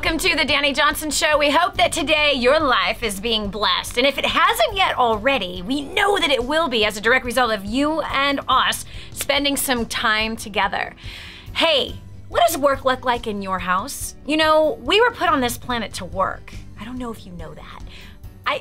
Welcome to the Danny Johnson Show. We hope that today your life is being blessed. And if it hasn't yet already, we know that it will be as a direct result of you and us spending some time together. Hey, what does work look like in your house? You know, we were put on this planet to work. I don't know if you know that.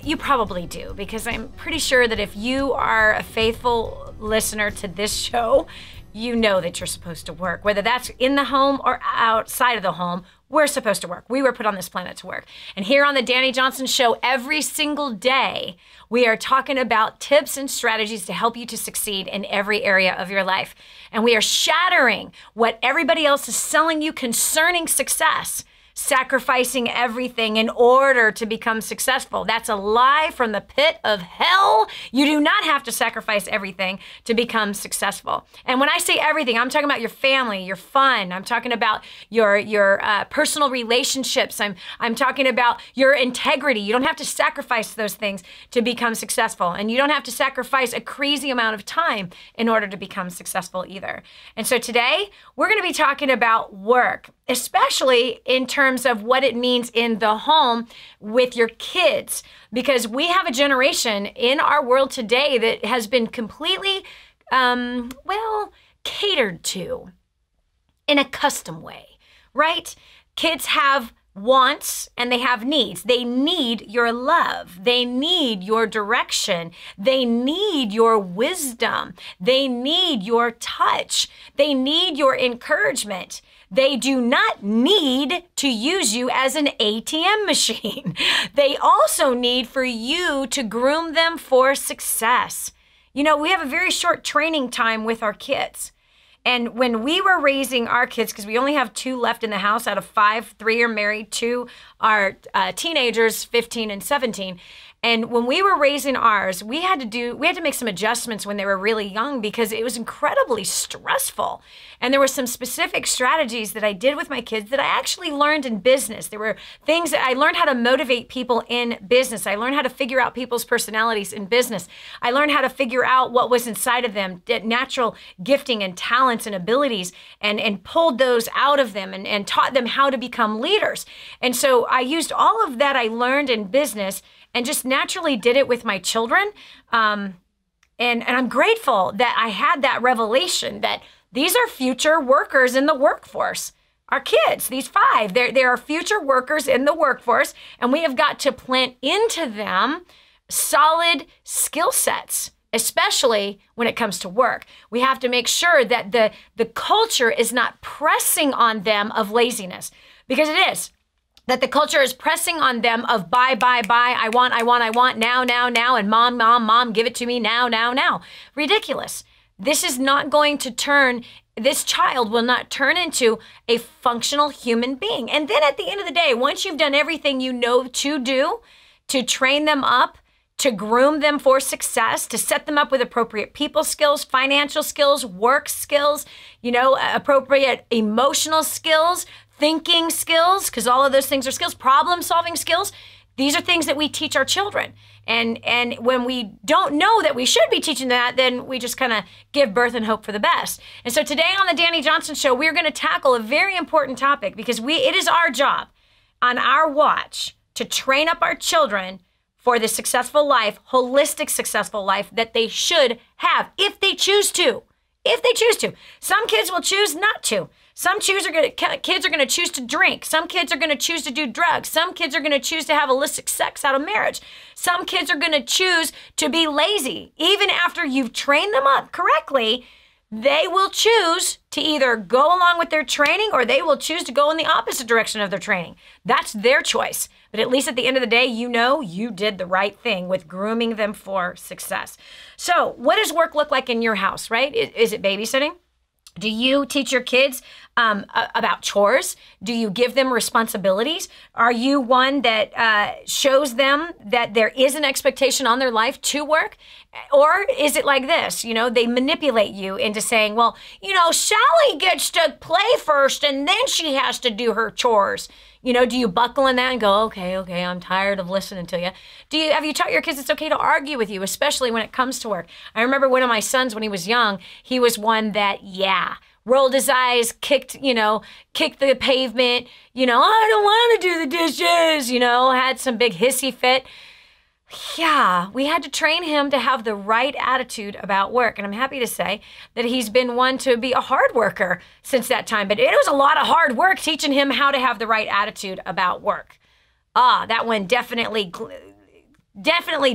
You probably do, because I'm pretty sure that if you are a faithful listener to this show, you know that you're supposed to work. Whether that's in the home or outside of the home, we're supposed to work. We were put on this planet to work. And here on the Danny Johnson Show, every single day, we are talking about tips and strategies to help you to succeed in every area of your life. And we are shattering what everybody else is selling you concerning success. Sacrificing everything in order to become successful. That's a lie from the pit of hell. You do not have to sacrifice everything to become successful. And when I say everything, I'm talking about your family, your fun. I'm talking about your personal relationships. I'm talking about your integrity. You don't have to sacrifice those things to become successful. And you don't have to sacrifice a crazy amount of time in order to become successful either. And so today, we're going to be talking about work, especially in terms of what it means in the home with your kids, because we have a generation in our world today that has been completely, catered to in a custom way, right? Kids have wants and they have needs. They need your love. They need your direction. They need your wisdom. They need your touch. They need your encouragement. They do not need to use you as an ATM machine. They also need for you to groom them for success. You know, we have a very short training time with our kids. And when we were raising our kids, because we only have 2 left in the house out of 5, 3 are married, 2 are teenagers, 15 and 17. And when we were raising ours, we had to make some adjustments when they were really young because it was incredibly stressful. And there were some specific strategies that I did with my kids that I actually learned in business. There were things that I learned how to motivate people in business. I learned how to figure out people's personalities in business. I learned how to figure out what was inside of them, natural gifting and talents and abilities, and pulled those out of them and taught them how to become leaders. And so I used all of that I learned in business and just naturally did it with my children. And I'm grateful that I had that revelation that these are future workers in the workforce. Our kids, these 5, they are future workers in the workforce, and we have got to plant into them solid skill sets, especially when it comes to work. We have to make sure that the culture is not pressing on them of laziness, because it is. That the culture is pressing on them of buy, I want, now, and mom, give it to me now. Ridiculous. This is not going to turn, this child will not turn into a functional human being. And then at the end of the day, once you've done everything you know to do, to train them up, to groom them for success, to set them up with appropriate people skills, financial skills, work skills, appropriate emotional skills, thinking skills, because all of those things are skills, problem-solving skills. These are things that we teach our children. And when we don't know that we should be teaching that, then we just kind of give birth and hope for the best. And so today on the Danny Johnson Show, we're going to tackle a very important topic because it is our job on our watch to train up our children for the successful life, holistic successful life that they should have if they choose to. If they choose to. Some kids will choose not to. Some kids are going to choose to drink. Some kids are going to choose to do drugs. Some kids are going to choose to have illicit sex out of marriage. Some kids are going to choose to be lazy. Even after you've trained them up correctly, they will choose to either go along with their training or they will choose to go in the opposite direction of their training. That's their choice. But at least at the end of the day, you know you did the right thing with grooming them for success. So what does work look like in your house, right? Is it babysitting? Do you teach your kids about chores? Do you give them responsibilities? Are you one that shows them that there is an expectation on their life to work? Or is it like this? They manipulate you into saying, well, Sally gets to play first and then she has to do her chores. Do you buckle in that and go, okay, I'm tired of listening to you? Have you taught your kids it's okay to argue with you, especially when it comes to work? I remember one of my sons when he was young, he was one that, rolled his eyes, kicked the pavement, I don't want to do the dishes, had some big hissy fit. Yeah, we had to train him to have the right attitude about work. And I'm happy to say that he's been one to be a hard worker since that time. But it was a lot of hard work teaching him how to have the right attitude about work. That one definitely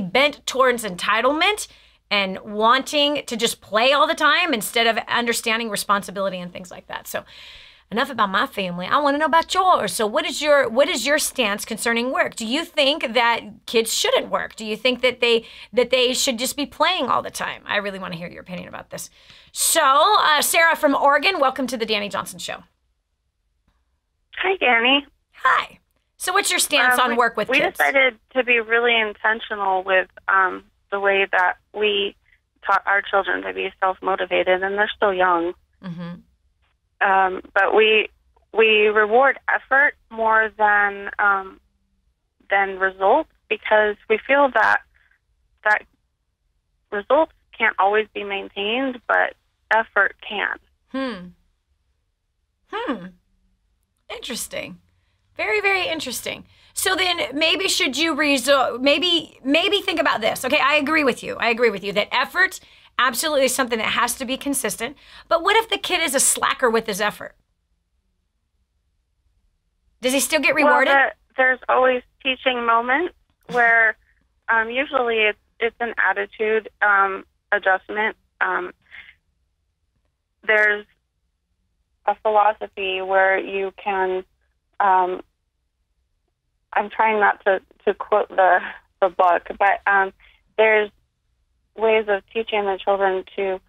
bent towards entitlement and wanting to just play all the time instead of understanding responsibility and things like that. So enough about my family. I want to know about yours. So what is your stance concerning work? Do you think that kids shouldn't work? Do you think that they should just be playing all the time? I really want to hear your opinion about this. So Sarah from Oregon, welcome to the Dani Johnson Show. Hi, Dani. Hi. So what's your stance on work with kids? We decided to be really intentional with the way that we taught our children to be self-motivated, and they're still young. Mm-hmm. But we reward effort more than results, because we feel that results can't always be maintained, but effort can. Interesting. Very, very interesting. So then maybe should you maybe think about this. Okay, I agree with you. That effort absolutely is something that has to be consistent. But what if the kid is a slacker with his effort? Does he still get rewarded? Well, there's always teaching moments where usually it's an attitude adjustment. There's a philosophy where you can, I'm trying not to quote the book, but there's ways of teaching the children to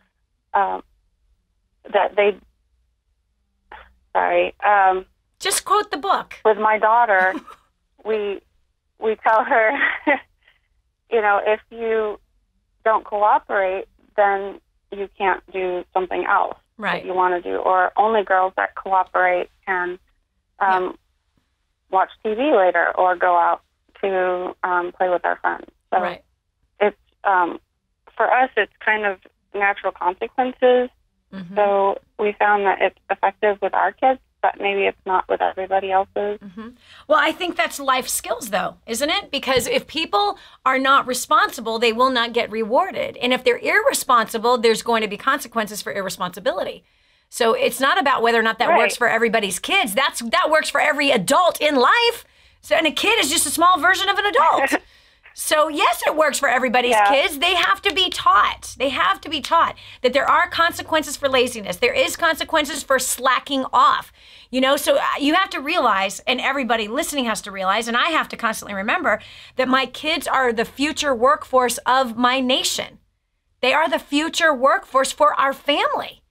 just quote the book. With my daughter, we tell her, if you don't cooperate, then you can't do something else that you want to do. Or only girls that cooperate can watch TV later or go out to play with our friends. So it's for us, it's kind of natural consequences. Mm-hmm. So we found that it's effective with our kids, but maybe it's not with everybody else's. Mm-hmm. Well, I think that's life skills, though, isn't it? Because if people are not responsible, they will not get rewarded. And if they're irresponsible, there's going to be consequences for irresponsibility. So it's not about whether or not that works for everybody's kids. That works for every adult in life. So, and a kid is just a small version of an adult. So yes, it works for everybody's kids. They have to be taught. They have to be taught that there are consequences for laziness. There is consequences for slacking off. So you have to realize, and everybody listening has to realize, and I have to constantly remember, that my kids are the future workforce of my nation. They are the future workforce for our family.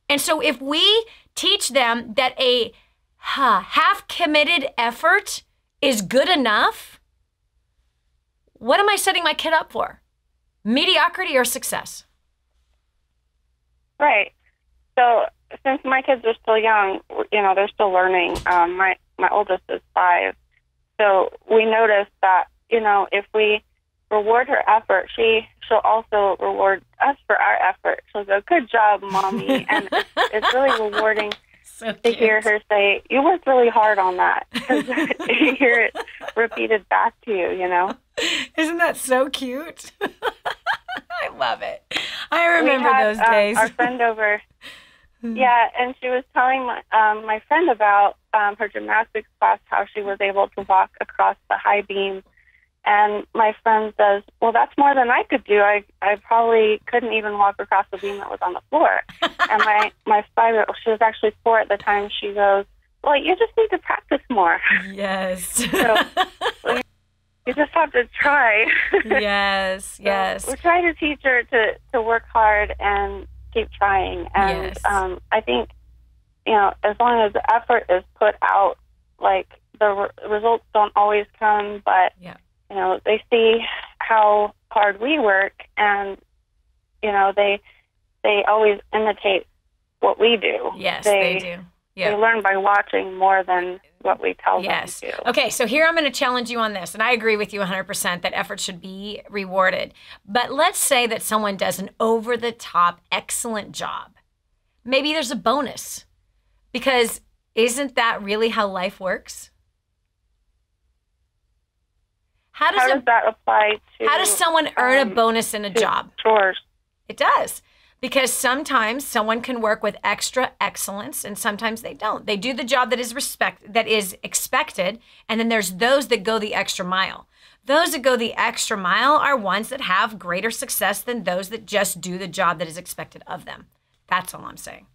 And so if we teach them that a half-committed effort is good enough, what am I setting my kid up for? Mediocrity or success? Right. So since my kids are still young, they're still learning. My oldest is 5. So we noticed that, if we reward her effort, she'll also reward us for our effort. She'll go, "Good job, Mommy." And it's really rewarding to hear her say, "You worked really hard on that," because you hear it repeated back to you, Isn't that so cute? I love it. I remember those days. Our friend over, and she was telling my friend about her gymnastics class, how she was able to walk across the high beam. And my friend says, "Well, that's more than I could do. I probably couldn't even walk across the beam that was on the floor." And my 5-year-old, she was actually 4 at the time, she goes, "Well, you just need to practice more." Yes. So you just have to try. Yes, yes. We're trying to teach her to work hard and keep trying. And I think, as long as the effort is put out, like the results don't always come, but they see how hard we work, and they always imitate what we do. Yes, they do. Yeah. They learn by watching more than what we tell them to do. Okay, so here I'm going to challenge you on this, and I agree with you 100% that effort should be rewarded. But let's say that someone does an over-the-top excellent job, maybe there's a bonus, because isn't that really how life works? How does that apply to? How does someone earn a bonus in a job? Chores. It does. Because sometimes someone can work with extra excellence and sometimes they don't. They do the job that is expected, and then there's those that go the extra mile. Those that go the extra mile are ones that have greater success than those that just do the job that is expected of them. That's all I'm saying.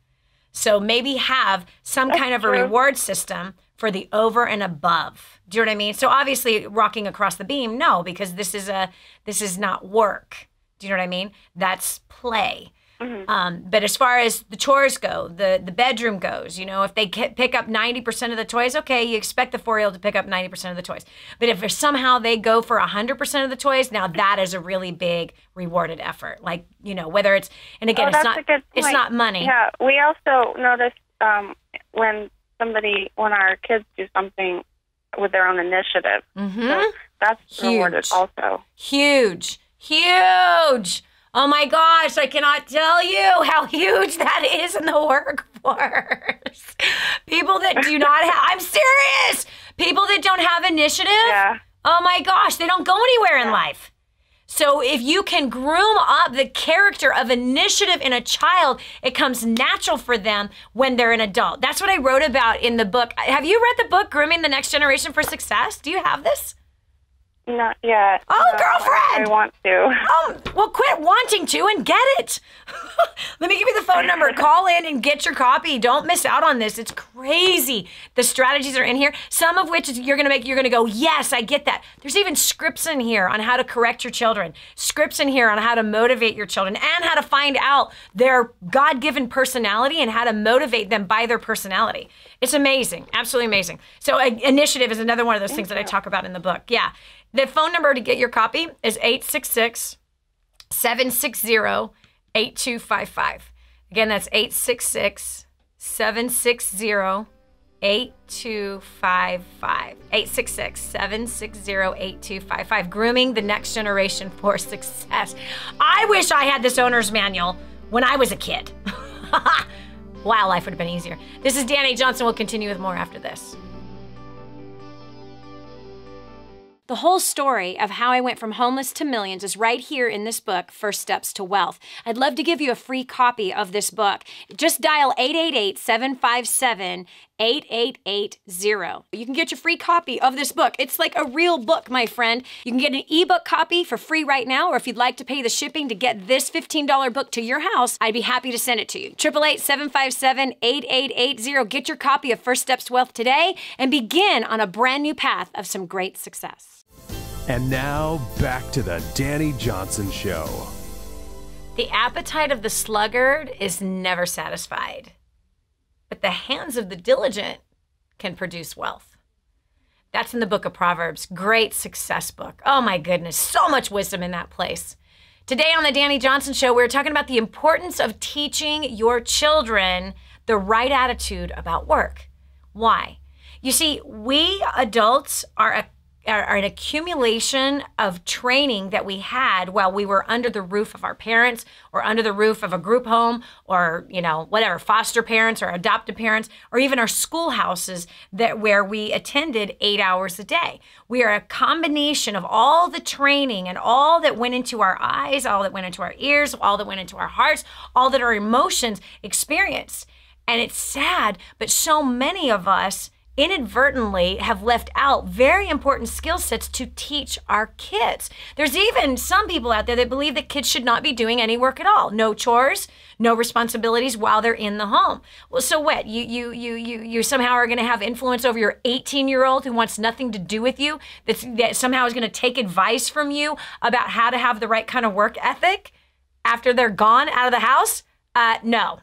So maybe have some kind of a reward system for the over and above. Do you know what I mean? So obviously rocking across the beam, no, because this is not work. Do you know what I mean? That's play. Mm-hmm. But as far as the chores go, the bedroom goes, if they pick up 90% of the toys, okay, you expect the 4-year-old to pick up 90% of the toys. But if somehow they go for 100% of the toys, now that is a really big rewarded effort. Like, whether it's, and again, it's not money. Yeah, we also noticed when our kids do something with their own initiative, so that's rewarded also. Huge. Oh my gosh, I cannot tell you how huge that is in the workforce. People that do not have, I'm serious, people that don't have initiative, oh my gosh, they don't go anywhere in life. So if you can groom up the character of initiative in a child, it comes natural for them when they're an adult. That's what I wrote about in the book. Have you read the book, Grooming the Next Generation for Success? Do you have this? Not yet. Oh, no, girlfriend! I want to. Well, quit wanting to and get it. Let me give you the phone number. Call in and get your copy. Don't miss out on this. It's crazy. The strategies are in here, some of which you're going to go, yes, I get that. There's even scripts in here on how to correct your children, scripts in here on how to motivate your children, and how to find out their God-given personality and how to motivate them by their personality. It's amazing. Absolutely amazing. So initiative is another one of those things that I talk about in the book. Yeah. The phone number to get your copy is 866-760-8255. Again, that's 866-760-8255. 866-760-8255. Grooming the Next Generation for Success. I wish I had this owner's manual when I was a kid. Wow, life would have been easier. This is Danny Johnson. We'll continue with more after this. The whole story of how I went from homeless to millions is right here in this book, First Steps to Wealth. I'd love to give you a free copy of this book. Just dial 888-757-8880. You can get your free copy of this book. It's like a real book, my friend. You can get an ebook copy for free right now, or if you'd like to pay the shipping to get this $15 book to your house, I'd be happy to send it to you. 888-757-8880. Get your copy of First Steps to Wealth today and begin on a brand new path of some great success. And now, back to the Danny Johnson Show. The appetite of the sluggard is never satisfied, but the hands of the diligent can produce wealth. That's in the book of Proverbs. Great success book. Oh my goodness, so much wisdom in that place. Today on the Danny Johnson Show, we're talking about the importance of teaching your children the right attitude about work. Why? You see, we adults are an accumulation of training that we had while we were under the roof of our parents or under the roof of a group home or, whatever, foster parents or adopted parents, or even our schoolhouses where we attended 8 hours a day. We are a combination of all the training and all that went into our eyes, all that went into our ears, all that went into our hearts, all that our emotions experienced. And it's sad, but so many of us inadvertently have left out very important skill sets to teach our kids. There's even some people out there that believe that kids should not be doing any work at all. No chores, no responsibilities while they're in the home. Well, so what? You somehow are going to have influence over your 18-year-old who wants nothing to do with you, that somehow is going to take advice from you about how to have the right kind of work ethic after they're gone out of the house? No.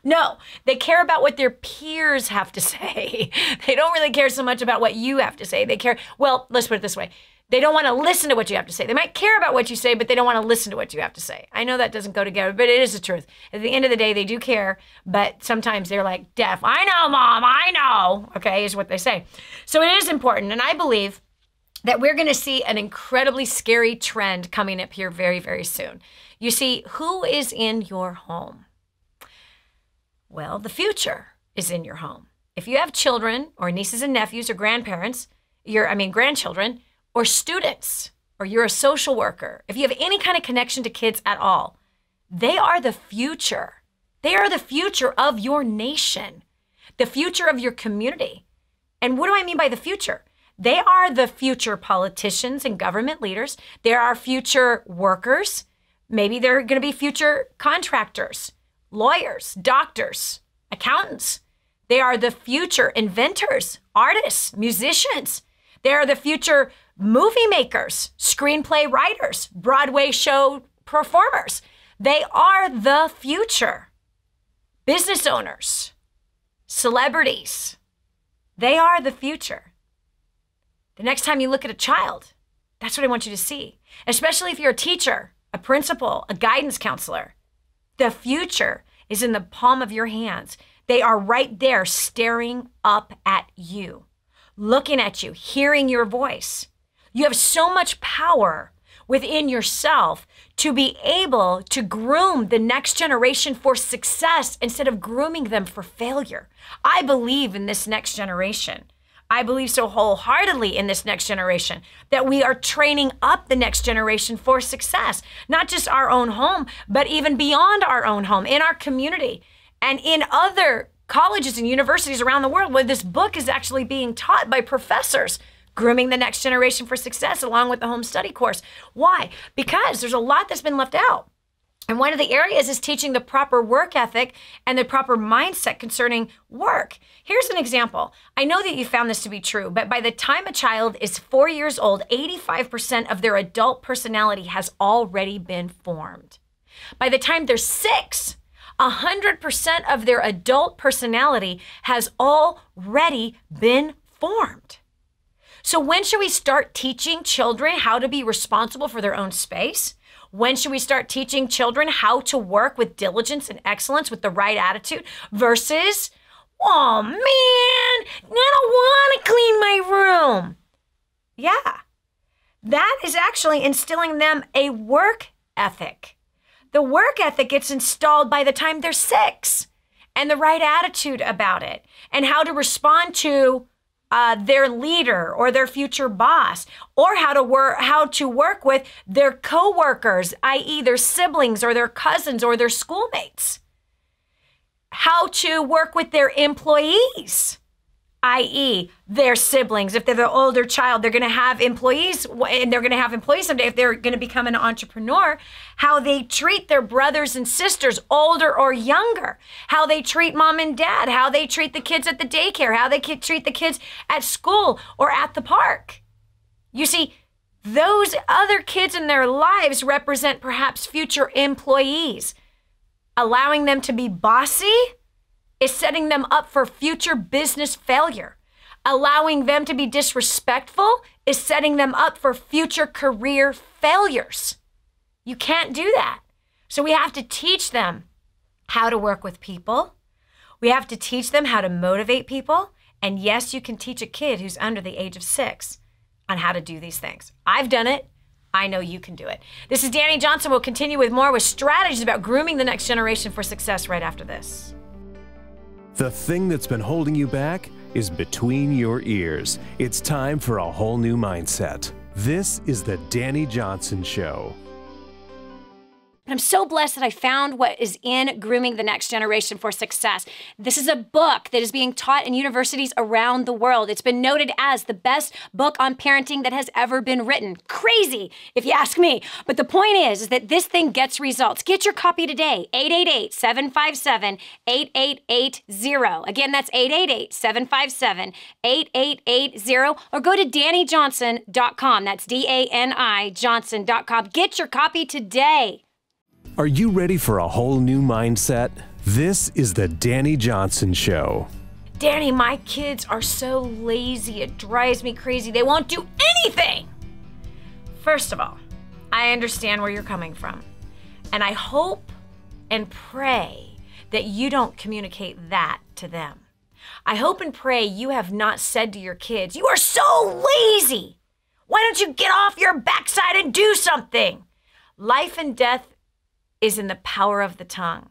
No, they care about what their peers have to say. They don't really care so much about what you have to say. They care, well, let's put it this way. They don't want to listen to what you have to say. They might care about what you say, but they don't want to listen to what you have to say. I know that doesn't go together, but it is the truth. At the end of the day, they do care, but sometimes they're like deaf. I know, Mom, I know, okay, is what they say. So it is important, and I believe that we're going to see an incredibly scary trend coming up here very, very soon. You see, who is in your home? Well, the future is in your home. If you have children or nieces and nephews or grandparents, grandchildren or students, or you're a social worker, if you have any kind of connection to kids at all, they are the future. They are the future of your nation, the future of your community. And what do I mean by the future? They are the future politicians and government leaders. There are future workers. Maybe they're going to be future contractors, lawyers, doctors, accountants. They are the future inventors, artists, musicians. They are the future movie makers, screenplay writers, Broadway show performers. They are the future. Business owners, celebrities. They are the future. The next time you look at a child, that's what I want you to see, especially if you're a teacher, a principal, a guidance counselor. The future is in the palm of your hands. They are right there staring up at you, looking at you, hearing your voice. You have so much power within yourself to be able to groom the next generation for success instead of grooming them for failure. I believe in this next generation. I believe so wholeheartedly in this next generation that we are training up the next generation for success, not just our own home, but even beyond our own home, in our community and in other colleges and universities around the world where this book is actually being taught by professors, grooming the next generation for success along with the home study course. Why? Because there's a lot that's been left out. And one of the areas is teaching the proper work ethic and the proper mindset concerning work. Here's an example. I know that you found this to be true, but by the time a child is 4 years old, 85% of their adult personality has already been formed. By the time they're 6, 100% of their adult personality has already been formed. So when should we start teaching children how to be responsible for their own space? When should we start teaching children how to work with diligence and excellence with the right attitude versus, oh man, I don't want to clean my room? Yeah, that is actually instilling them a work ethic. The work ethic gets installed by the time they're 6, and the right attitude about it and how to respond to their leader or their future boss, or how to work with their coworkers, i.e. their siblings or their cousins or their schoolmates. How to work with their employees, i.e. their siblings. If they're the older child, they're going to have employees, and they're going to have employees someday if they're going to become an entrepreneur. How they treat their brothers and sisters, older or younger. How they treat mom and dad. How they treat the kids at the daycare. How they treat the kids at school or at the park. You see, those other kids in their lives represent perhaps future employees. Allowing them to be bossy is setting them up for future business failure. Allowing them to be disrespectful is setting them up for future career failures. You can't do that. So we have to teach them how to work with people. We have to teach them how to motivate people. And yes, you can teach a kid who's under the age of 6 on how to do these things. I've done it. I know you can do it. This is Dani Johnson. We'll continue with more with strategies about grooming the next generation for success right after this. The thing that's been holding you back is between your ears. It's time for a whole new mindset. This is the Dani Johnson Show. I'm so blessed that I found what is in Grooming the Next Generation for Success. This is a book that is being taught in universities around the world. It's been noted as the best book on parenting that has ever been written. Crazy, if you ask me. But the point is that this thing gets results. Get your copy today, 888-757-8880. Again, that's 888-757-8880. Or go to DaniJohnson.com. That's DANI Johnson.com. Get your copy today. Are you ready for a whole new mindset? This is the Dani Johnson Show. Dani, my kids are so lazy. It drives me crazy. They won't do anything. First of all, I understand where you're coming from. And I hope and pray that you don't communicate that to them. I hope and pray you have not said to your kids, "You are so lazy. Why don't you get off your backside and do something?" Life and death is in the power of the tongue.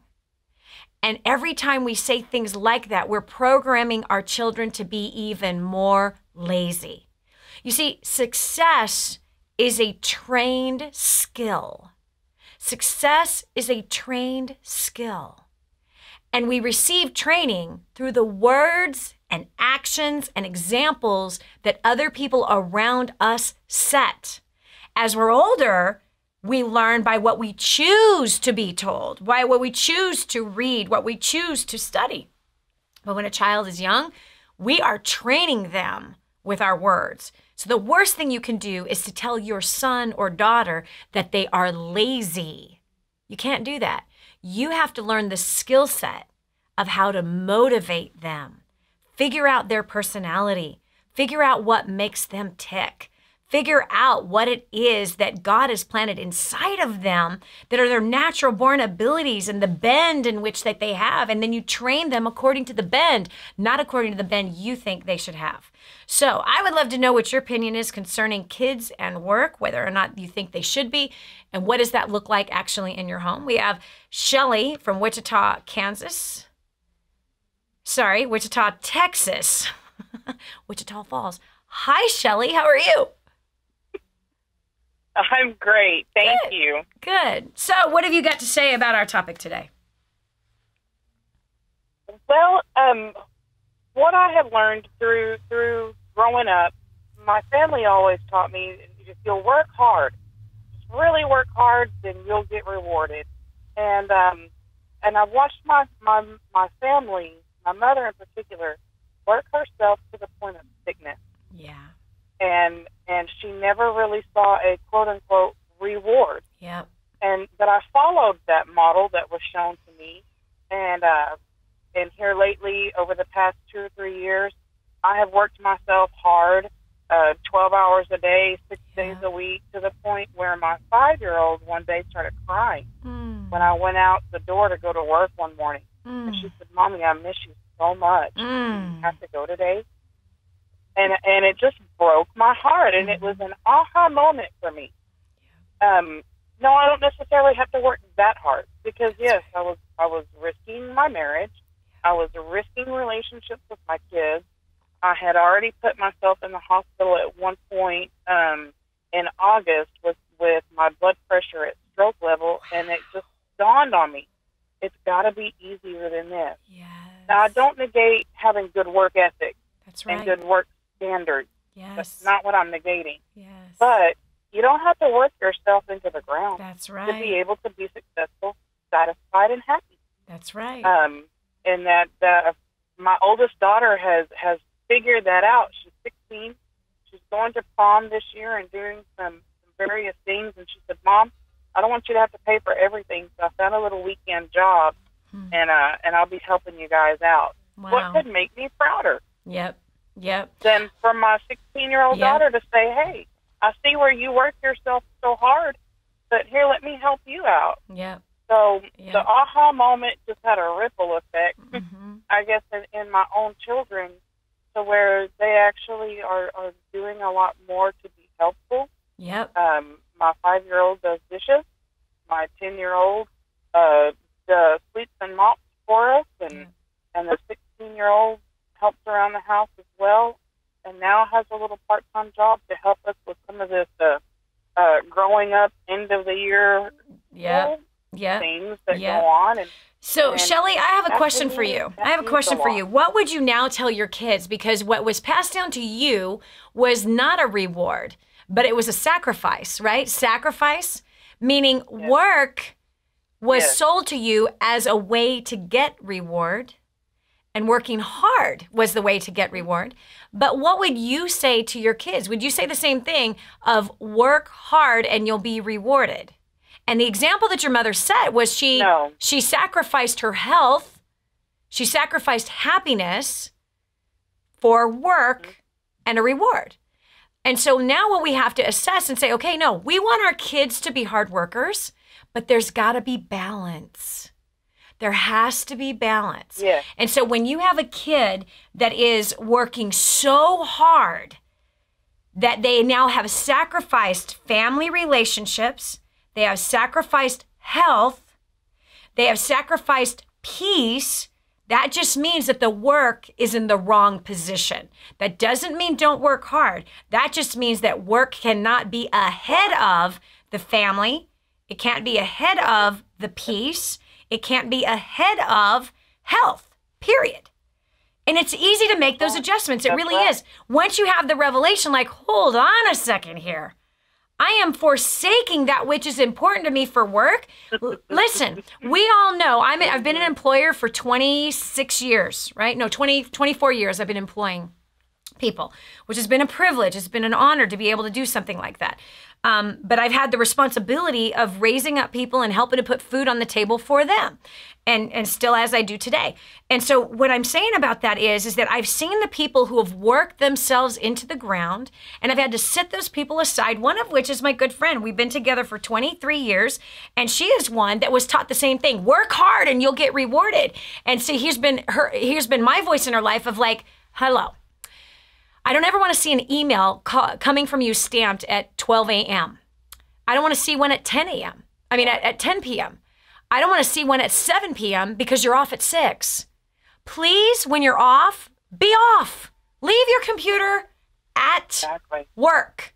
And every time we say things like that, we're programming our children to be even more lazy. You see, success is a trained skill. Success is a trained skill. And we receive training through the words and actions and examples that other people around us set. As we're older, we learn by what we choose to be told, by what we choose to read, what we choose to study. But when a child is young, we are training them with our words. So the worst thing you can do is to tell your son or daughter that they are lazy. You can't do that. You have to learn the skill set of how to motivate them, figure out their personality, figure out what makes them tick, figure out what it is that God has planted inside of them that are their natural born abilities and the bend in which that they have. And then you train them according to the bend, not according to the bend you think they should have. So I would love to know what your opinion is concerning kids and work, whether or not you think they should be, and what does that look like actually in your home. We have Shelly from Wichita, Texas. Wichita Falls. Hi, Shelly. How are you? I'm great. Thank you. Good. So what have you got to say about our topic today? Well, what I have learned through growing up, my family always taught me, if you'll work hard, just really work hard, then you'll get rewarded. And I've watched my family, my mother in particular, work herself to the point of sickness. Yeah. And she never really saw a quote-unquote reward. Yep. But I followed that model that was shown to me. And here lately, over the past 2 or 3 years, I have worked myself hard, 12 hours a day, 6 days a week, to the point where my 5-year-old one day started crying when I went out the door to go to work one morning. And she said, "Mommy, I miss you so much. Do you have to go today?" And it just broke my heart, and it was an aha moment for me. No, I don't necessarily have to work that hard, because yes, I was risking my marriage, I was risking relationships with my kids. I had already put myself in the hospital at one point in August with my blood pressure at stroke level, and it just dawned on me, it's got to be easier than this. Yes. Now, I don't negate having good work ethic. That's right. And good work standards. Yes. That's not what I'm negating. Yes. But you don't have to work yourself into the ground. That's right. To be able to be successful, satisfied, and happy. That's right. And that my oldest daughter has figured that out. She's 16. She's going to prom this year and doing some various things. And she said, "Mom, I don't want you to have to pay for everything. So I found a little weekend job, and I'll be helping you guys out." Wow. What could make me prouder? Yep. Than for my 16-year-old daughter to say, "Hey, I see where you work yourself so hard, but here, let me help you out." Yep. So the aha moment just had a ripple effect, I guess, in my own children, to where they actually are doing a lot more to be helpful. Yep. My 5-year-old does dishes. My 10-year-old sweeps and mops for us, and the 16-year-old helps around the house as well, and now has a little part-time job to help us with some of this growing up end of the year things that go on. So, Shelly, I have a question for you. What would you now tell your kids? Because what was passed down to you was not a reward, but it was a sacrifice, right? Sacrifice, meaning work was sold to you as a way to get reward, and working hard was the way to get reward. But what would you say to your kids? Would you say the same thing of work hard and you'll be rewarded? And the example that your mother set was she sacrificed her health, she sacrificed happiness for work and a reward. And so now what we have to assess and say, okay, no, we want our kids to be hard workers, but there's got to be balance. There has to be balance. Yeah. And so when you have a kid that is working so hard that they now have sacrificed family relationships, they have sacrificed health, they have sacrificed peace, that just means that the work is in the wrong position. That doesn't mean don't work hard. That just means that work cannot be ahead of the family. It can't be ahead of the peace. It can't be ahead of health, period. And it's easy to make those adjustments. It really is. Once you have the revelation, like, hold on a second here. I am forsaking that which is important to me for work. Listen, we all know, I've been an employer for 26 years, right? No, 24 years I've been employing people, which has been a privilege. It's been an honor to be able to do something like that. But I've had the responsibility of raising up people and helping to put food on the table for them. And still as I do today. And so what I'm saying about that is that I've seen the people who have worked themselves into the ground, and I've had to sit those people aside, one of which is my good friend. We've been together for 23 years, and she is one that was taught the same thing. Work hard and you'll get rewarded. And so here's been my voice in her life of like, hello. I don't ever want to see an email coming from you stamped at 12 a.m. I don't want to see one at 10 a.m. I mean, at 10 p.m. I don't want to see one at 7 p.m. because you're off at 6. Please, when you're off, be off. Leave your computer at work.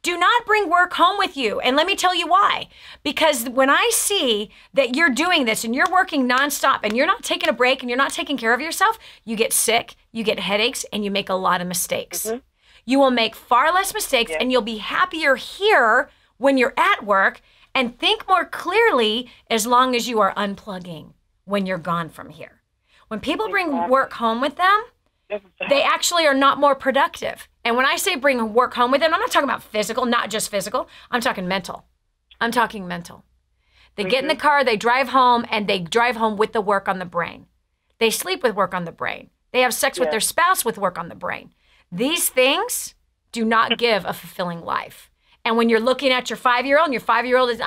Do not bring work home with you. And let me tell you why. Because when I see that you're doing this and you're working nonstop and you're not taking a break and you're not taking care of yourself, you get sick, you get headaches, and you make a lot of mistakes. Mm-hmm. You will make far less mistakes and you'll be happier here when you're at work and think more clearly as long as you are unplugging when you're gone from here. When people bring work home with them, they actually are not more productive. And when I say bring work home with them, I'm not talking about physical, not just physical. I'm talking mental. I'm talking mental. They get in the car, they drive home, and they drive home with the work on the brain. They sleep with work on the brain. They have sex with their spouse with work on the brain. These things do not give a fulfilling life. And when you're looking at your 5-year-old and your 5-year-old is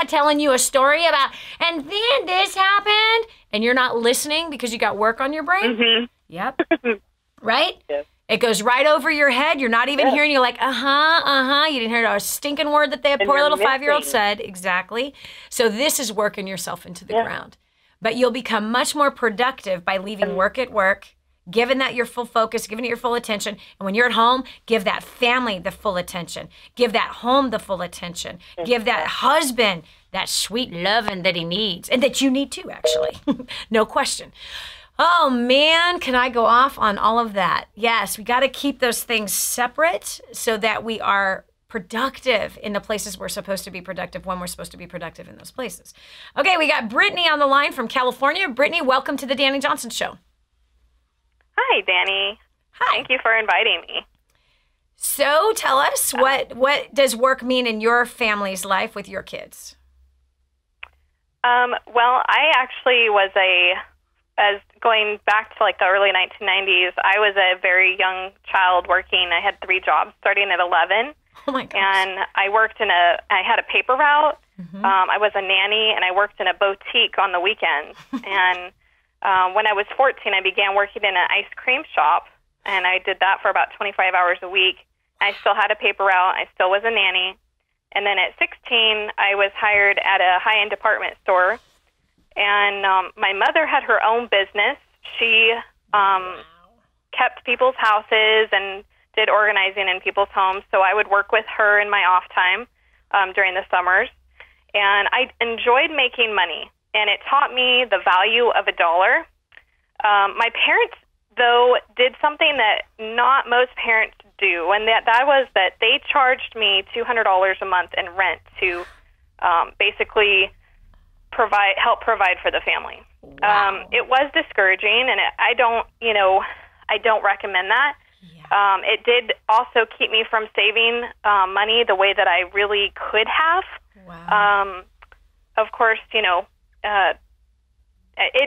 telling you a story about, and then this happened, and you're not listening because you got work on your brain. Mm-hmm. Yep. Right? Yes. It goes right over your head. You're not even hearing. You're like, You didn't hear a stinking word that that poor little 5-year-old said. Exactly. So this is working yourself into the ground. But you'll become much more productive by leaving work at work, giving that your full focus, giving it your full attention. And when you're at home, give that family the full attention. Give that home the full attention. Give that husband that sweet loving that he needs and that you need too, actually. No question. Oh man, can I go off on all of that? Yes, we got to keep those things separate so that we are productive in the places we're supposed to be productive when we're supposed to be productive in those places. Okay, we got Brittany on the line from California. Brittany, welcome to the Danny Johnson Show. Hi, Danny. Hi. Thank you for inviting me. So tell us, what does work mean in your family's life with your kids? Well, I actually was going back to like the early 1990s, I was a very young child working. I had 3 jobs starting at 11. Oh my gosh. And I had a paper route. Mm-hmm. I was a nanny and I worked in a boutique on the weekends. And when I was 14, I began working in an ice cream shop, and I did that for about 25 hours a week. I still had a paper route. I still was a nanny. And then at 16, I was hired at a high-end department store. And my mother had her own business. She kept people's houses and did organizing in people's homes. So I would work with her in my off time during the summers. And I enjoyed making money. And it taught me the value of a dollar. My parents, though, did something that not most parents do, and that was that they charged me $200 a month in rent to basically help provide for the family. Wow. It was discouraging, and I don't recommend that. Yeah. It did also keep me from saving money the way that I really could have. Wow. Of course, it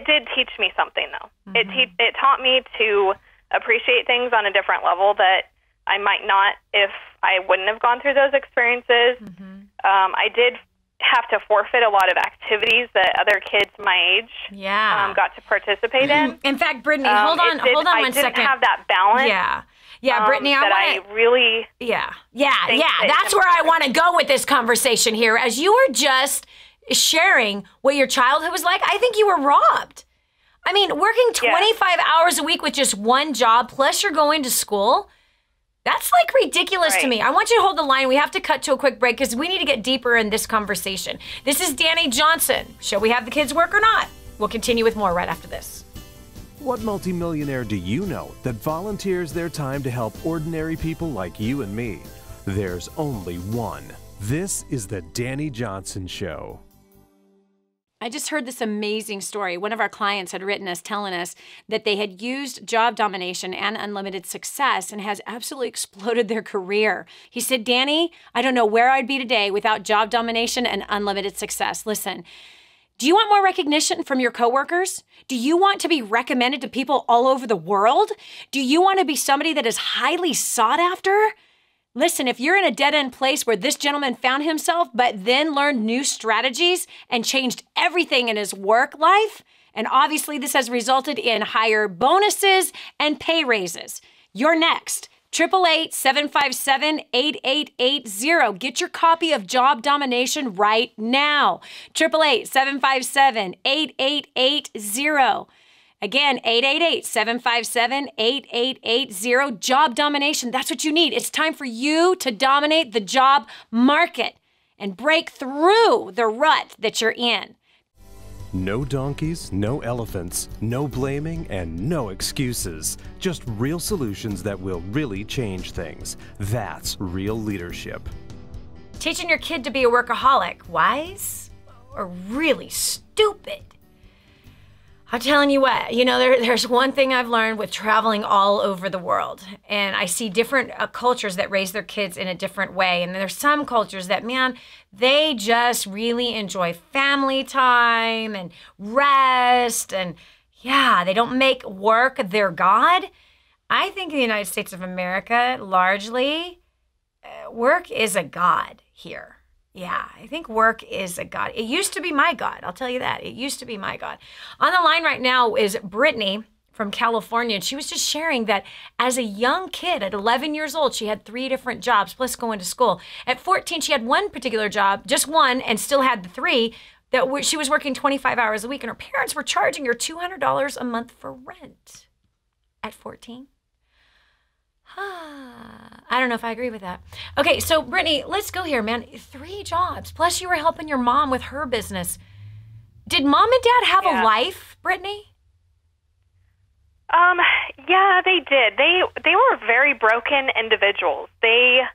did teach me something, though. Mm-hmm. It taught me to appreciate things on a different level that I might not if I wouldn't have gone through those experiences. Mm-hmm. I did have to forfeit a lot of activities that other kids my age got to participate in. In fact, Brittany, hold on one second. I didn't have that balance. Yeah, Brittany, that's where I want to go with this conversation here. As you were just sharing what your childhood was like, I think you were robbed. I mean, working 25 hours a week with just one job, plus you're going to school, that's like ridiculous to me. I want you to hold the line. We have to cut to a quick break because we need to get deeper in this conversation. This is Danny Johnson. Shall we have the kids work or not? We'll continue with more right after this. What multimillionaire do you know that volunteers their time to help ordinary people like you and me? There's only one. This is the Danny Johnson Show. I just heard this amazing story. One of our clients had written us telling us that they had used job domination and unlimited success and has absolutely exploded their career. He said, Danny, I don't know where I'd be today without job domination and unlimited success. Listen, do you want more recognition from your coworkers? Do you want to be recommended to people all over the world? Do you want to be somebody that is highly sought after? Listen, if you're in a dead-end place where this gentleman found himself, but then learned new strategies and changed everything in his work life, and obviously this has resulted in higher bonuses and pay raises, you're next. 888-757-8880. Get your copy of Job Domination right now. 888-757-8880. Again, 888-757-8880. Job domination. That's what you need. It's time for you to dominate the job market and break through the rut that you're in. No donkeys, no elephants, no blaming, and no excuses. Just real solutions that will really change things. That's real leadership. Teaching your kid to be a workaholic, wise or really stupid? I'm telling you what, there's one thing I've learned with traveling all over the world, and I see different cultures that raise their kids in a different way. And there's some cultures that, man, they just really enjoy family time and rest, and they don't make work their God. I think in the United States of America, largely, work is a God here. Yeah, I think work is a God. It used to be my God. I'll tell you that. It used to be my God. On the line right now is Brittany from California. And she was just sharing that as a young kid, at 11 years old, she had 3 different jobs, plus going to school. At 14, she had one particular job, just one, and still had the 3. She was working 25 hours a week, and her parents were charging her $200 a month for rent at 14. I don't know if I agree with that. Okay, so Brittany, let's go here, man. 3 jobs, plus you were helping your mom with her business. Did mom and dad have a life, Brittany? Yeah, they did. They were very broken individuals. I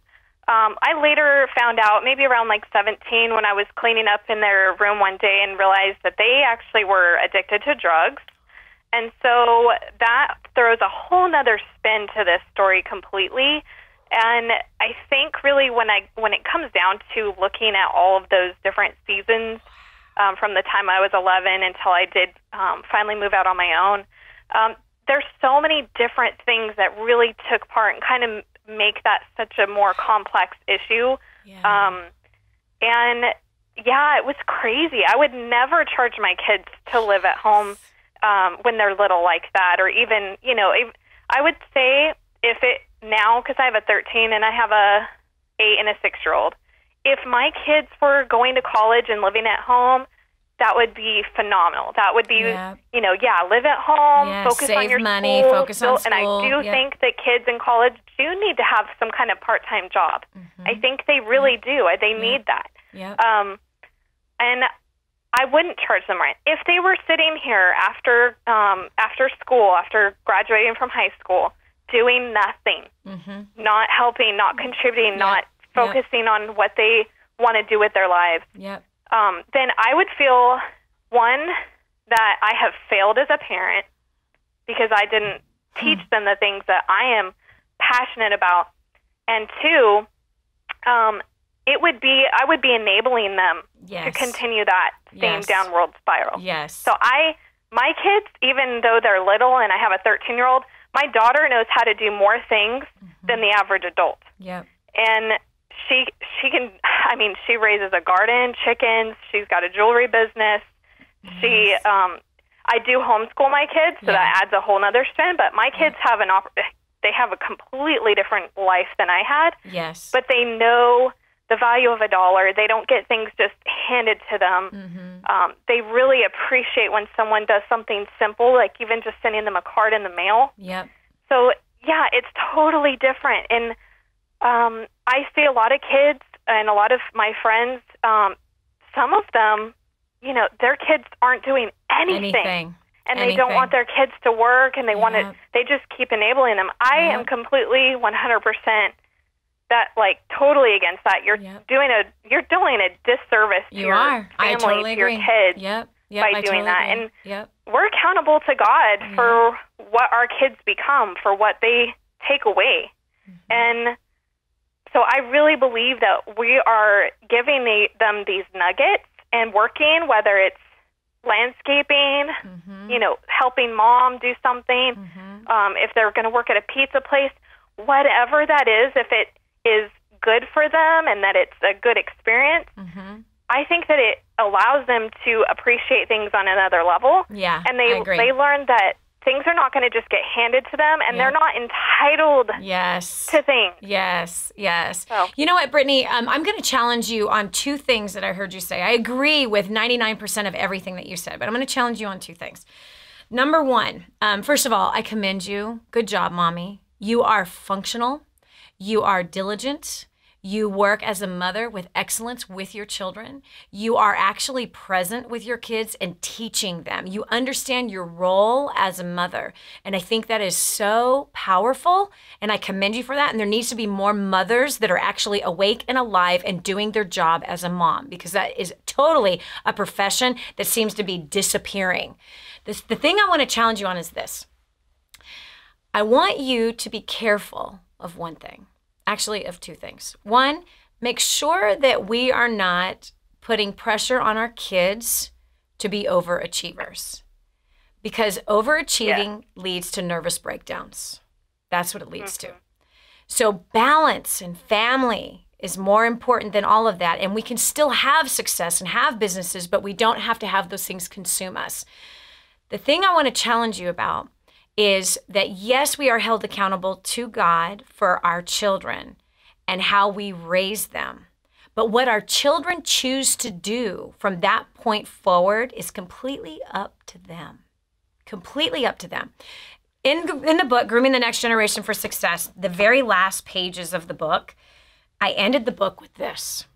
later found out, maybe around like 17, when I was cleaning up in their room one day and realized that they actually were addicted to drugs. And so that throws a whole nother spin to this story completely. And I think really when it comes down to looking at all of those different seasons from the time I was 11 until I did finally move out on my own, there's so many different things that really took part and kind of make that such a more complex issue. And it was crazy. I would never charge my kids to live at home when they're little like that, or even, I would say if it now, because I have a 13 and I have a 8 and a 6-year-old, if my kids were going to college and living at home, that would be phenomenal. That would be, live at home, focus on your money, school, focus on school. And I do think that kids in college do need to have some kind of part-time job. Mm-hmm. I think they really do. They need that. And I wouldn't charge them rent. If they were sitting here after school, after graduating from high school, doing nothing, not helping, not contributing, not focusing on what they want to do with their lives, then I would feel, one, that I have failed as a parent because I didn't teach them the things that I am passionate about, and 2, I would be enabling them to continue that same downward spiral. So my kids, even though they're little and I have a 13-year-old, my daughter knows how to do more things than the average adult. And she raises a garden, chickens, she's got a jewelry business. She, I do homeschool my kids, so that adds a whole nother spin, but my kids have they have a completely different life than I had. But they know the value of $1. They don't get things just handed to them. They really appreciate when someone does something simple, like even just sending them a card in the mail. Yep. So, yeah, it's totally different. And I see a lot of kids and a lot of my friends, some of them, you know, their kids aren't doing anything. And they don't want their kids to work, and they want to, they just keep enabling them. I am completely 100% that, like, totally against that. You're doing a disservice to your family, to your kids by doing that. And we're accountable to God for what our kids become, for what they take away. And so I really believe that we are giving them these nuggets and working, whether it's landscaping, you know, helping mom do something, if they're going to work at a pizza place, whatever that is, if it is good for them and that it's a good experience, I think that it allows them to appreciate things on another level. Yeah, and they learn that things are not going to just get handed to them, and they're not entitled to things. Yes. So. You know what, Brittany? I'm going to challenge you on two things that I heard you say. I agree with 99% of everything that you said, but I'm going to challenge you on two things. Number one, first of all, I commend you. Good job, Mommy. You are functional. You are diligent. You work as a mother with excellence with your children. You are actually present with your kids and teaching them. You understand your role as a mother. And I think that is so powerful, and I commend you for that. And there needs to be more mothers that are actually awake and alive and doing their job as a mom, because that is totally a profession that seems to be disappearing. The thing I want to challenge you on is this. I want you to be careful of one thing. Actually, of two things. One, make sure that we are not putting pressure on our kids to be overachievers, because overachieving leads to nervous breakdowns. That's what it leads to. So balance and family is more important than all of that. And we can still have success and have businesses, but we don't have to have those things consume us. The thing I want to challenge you about is that, yes, we are held accountable to God for our children and how we raise them. But what our children choose to do from that point forward is completely up to them. Completely up to them. In the book, Grooming the Next Generation for Success, the very last pages of the book, I ended the book with this.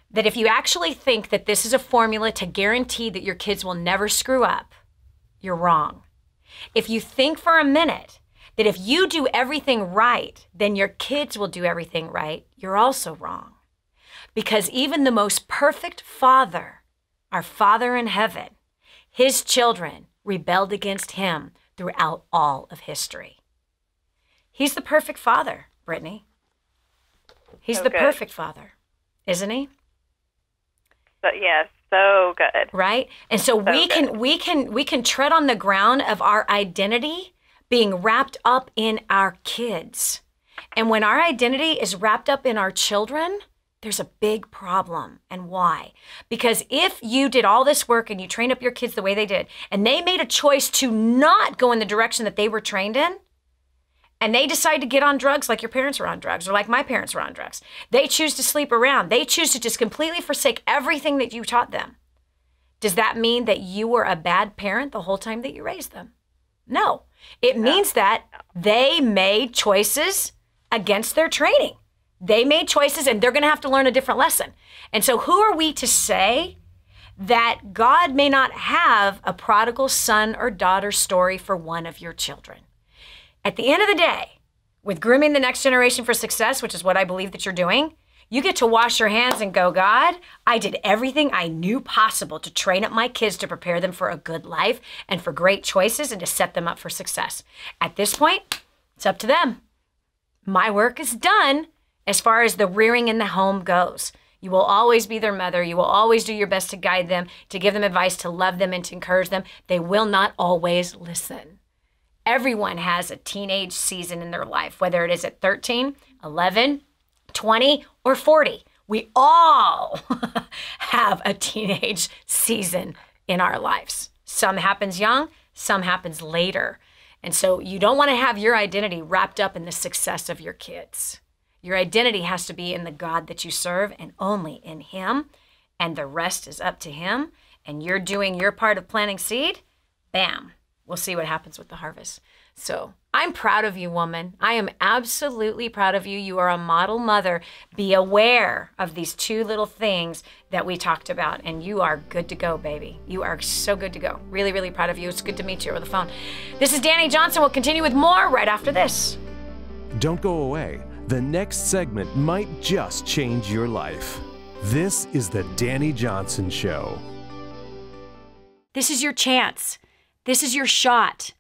That if you actually think that this is a formula to guarantee that your kids will never screw up, you're wrong. If you think for a minute that if you do everything right, then your kids will do everything right, you're also wrong. Because even the most perfect father, our Father in heaven, his children rebelled against him throughout all of history. He's the perfect father, Brittany. He's the perfect father, isn't he? But yes. So good. Right? And so we can tread on the ground of our identity being wrapped up in our kids. And when our identity is wrapped up in our children, there's a big problem. And why? Because if you did all this work and you trained up your kids the way they did, and they made a choice to not go in the direction that they were trained in, and they decide to get on drugs like your parents were on drugs, or like my parents were on drugs. They choose to sleep around. They choose to just completely forsake everything that you taught them. Does that mean that you were a bad parent the whole time that you raised them? No. It means that they made choices against their training. They made choices, and they're going to have to learn a different lesson. And so who are we to say that God may not have a prodigal son or daughter story for one of your children? At the end of the day, with Grooming the Next Generation for Success, which is what I believe that you're doing, you get to wash your hands and go, God, I did everything I knew possible to train up my kids to prepare them for a good life and for great choices and to set them up for success. At this point, it's up to them. My work is done as far as the rearing in the home goes. You will always be their mother. You will always do your best to guide them, to give them advice, to love them, and to encourage them. They will not always listen. Everyone has a teenage season in their life, whether it is at 13, 11, 20, or 40. We all have a teenage season in our lives. Some happens young, some happens later. And so you don't want to have your identity wrapped up in the success of your kids. Your identity has to be in the God that you serve and only in Him, and the rest is up to Him, and you're doing your part of planting seed, bam, we'll see what happens with the harvest. So I'm proud of you, woman. I am absolutely proud of you. You are a model mother. Be aware of these two little things that we talked about, and you are good to go, baby. You are so good to go. Really, really proud of you. It's good to meet you over the phone. This is Danny Johnson. We'll continue with more right after this. Don't go away. The next segment might just change your life. This is the Danny Johnson Show. This is your chance. This is your shot.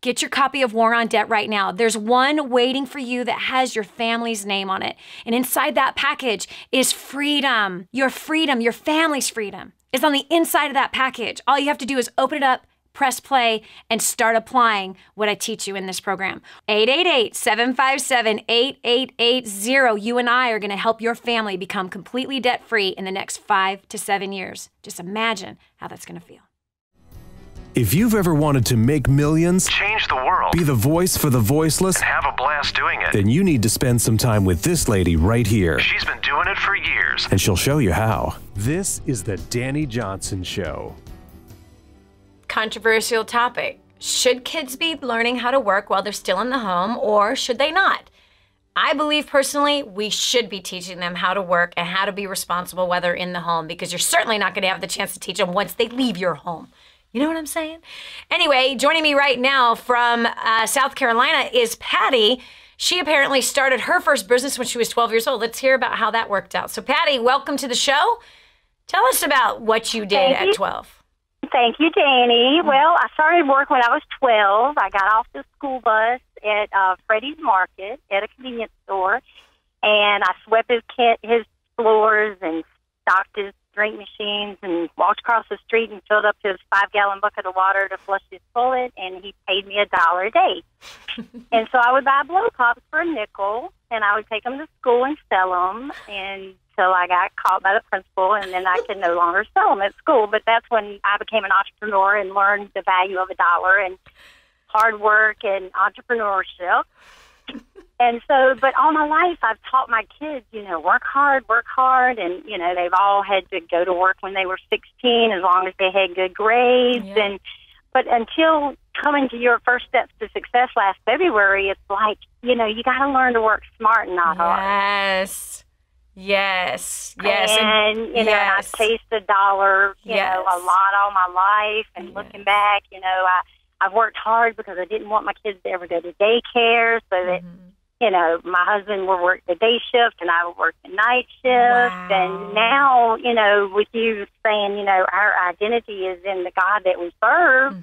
Get your copy of War on Debt right now. There's one waiting for you that has your family's name on it. And inside that package is freedom. Your freedom, your family's freedom is on the inside of that package. All you have to do is open it up, press play, and start applying what I teach you in this program. 888-757-8880. You and I are going to help your family become completely debt-free in the next 5 to 7 years. Just imagine how that's going to feel. If you've ever wanted to make millions, change the world, be the voice for the voiceless, and have a blast doing it, then you need to spend some time with this lady right here. She's been doing it for years, and she'll show you how. This is the Danny Johnson Show. Controversial topic. Should kids be learning how to work while they're still in the home, or should they not? I believe personally we should be teaching them how to work and how to be responsible while they're in the home, because you're certainly not going to have the chance to teach them once they leave your home. You know what I'm saying? Anyway, joining me right now from South Carolina is Patty. She apparently started her first business when she was 12 years old. Let's hear about how that worked out. So Patty, welcome to the show. Tell us about what you did at 12. Thank you, Danny. Well, I started work when I was 12. I got off the school bus at Freddie's Market at a convenience store, and I swept his floors and stocked his drink machines and walked across the street and filled up his 5-gallon bucket of water to flush his toilet, and he paid me $1 a day. And so I would buy blow pops for a nickel, and I would take them to school and sell them until I got caught by the principal, and then I could no longer sell them at school. But that's when I became an entrepreneur and learned the value of $1 and hard work and entrepreneurship. And so, but all my life, I've taught my kids, work hard, and, they've all had to go to work when they were 16, as long as they had good grades. Yeah. But until coming to your first steps to success last February, it's like, you got to learn to work smart and not hard. Yes. And, and I've chased $1, a lot all my life. And looking back, I've worked hard because I didn't want my kids to ever go to daycare, so that, my husband would work the day shift and I would work the night shift. Wow. And now, with you saying, our identity is in the God that we serve,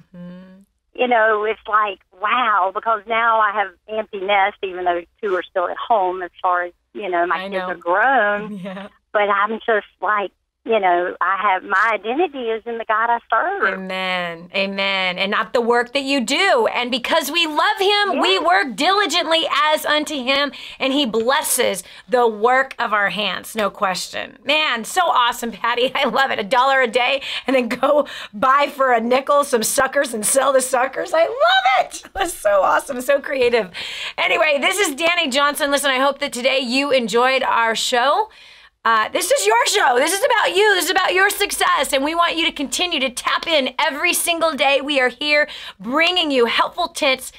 it's like, wow, because now I have empty nest, even though 2 are still at home as far as, my kids are grown. Yeah. But I'm just like, I have my identity is in the God I serve. Amen. Amen. And not the work that you do. And because we love Him, we work diligently as unto Him, and He blesses the work of our hands. No question. Man, so awesome, Patty. I love it. $1 a day, and then go buy for a nickel some suckers and sell the suckers. I love it. That's so awesome. So creative. Anyway, this is Danny Johnson. Listen, I hope that today you enjoyed our show. This is your show. This is about you. This is about your success. And we want you to continue to tap in every single day. We are here bringing you helpful tips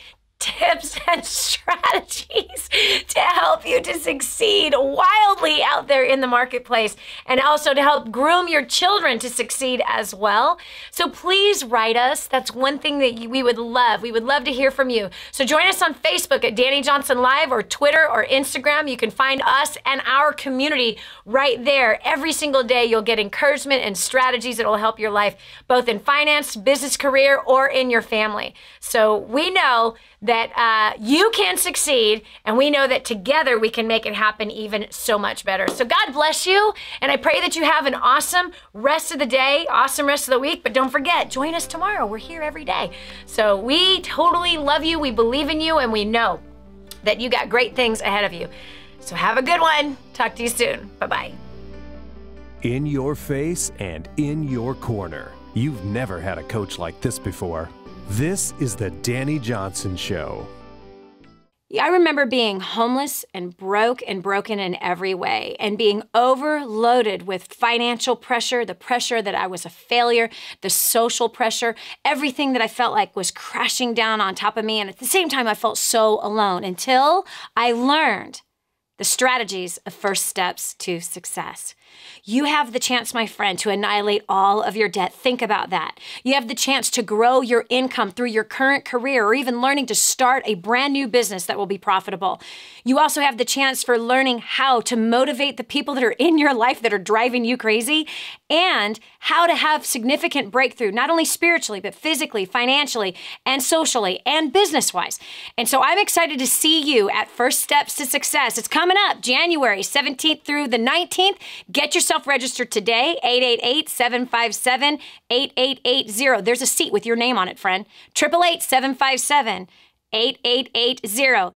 and strategies to help you to succeed wildly out there in the marketplace, and also to help groom your children to succeed as well. So please write us. That's one thing that we would love. We would love to hear from you. So join us on Facebook at Danny Johnson Live, or Twitter or Instagram. You can find us and our community right there. Every single day you'll get encouragement and strategies that will help your life, both in finance, business, career, or in your family. So we know that you can succeed, and we know that together we can make it happen even so much better. So God bless you, and I pray that you have an awesome rest of the day, awesome rest of the week, but don't forget, join us tomorrow. We're here every day. So we totally love you, we believe in you, and we know that you got great things ahead of you. So have a good one. Talk to you soon. Bye-bye. In your face and in your corner. You've never had a coach like this before. This is the Danny Johnson Show. I remember being homeless and broken in every way, and being overloaded with financial pressure, the pressure that I was a failure, the social pressure, everything that I felt like was crashing down on top of me. And at the same time, I felt so alone until I learned the strategies of first steps to success. You have the chance, my friend, to annihilate all of your debt. Think about that. You have the chance to grow your income through your current career, or even learning to start a brand new business that will be profitable. You also have the chance for learning how to motivate the people that are in your life that are driving you crazy, and how to have significant breakthrough, not only spiritually, but physically, financially, and socially, and business-wise. And so I'm excited to see you at First Steps to Success. It's coming up January 17th through the 19th. Get yourself registered today, 888-757-8880. There's a seat with your name on it, friend. 888-757-8880.